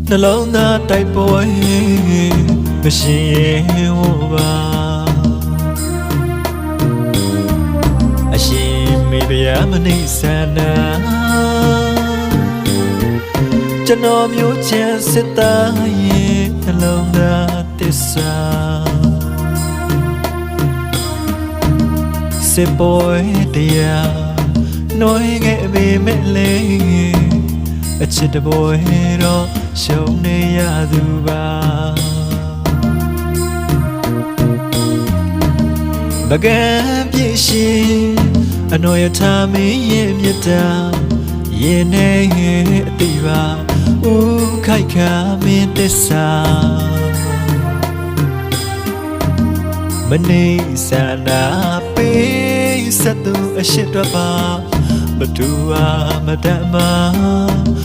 နှလုံးသားတိုက်ပွဲမရှိရင်ဟောပါအရှင်မေဗျာမနိစ္စနာကျွန်တော်မျိုးချမ်းစစ်သားရဲ့နှလုံးသားတစ္ဆာစစ်ပွဲတရားနှွေးခဲ့ပေမဲ့လေအချစ်တပွဲတော့ရှုံးနေရသူပါပကံပြည့်ရှင်အနောယထာမင်းရဲ့မြတ်တာရင်နေအတိပါဥခိုက်ခါမင်းတစ္ဆာမနေစနာပေးစသူအရှိတပါဘသူမတမ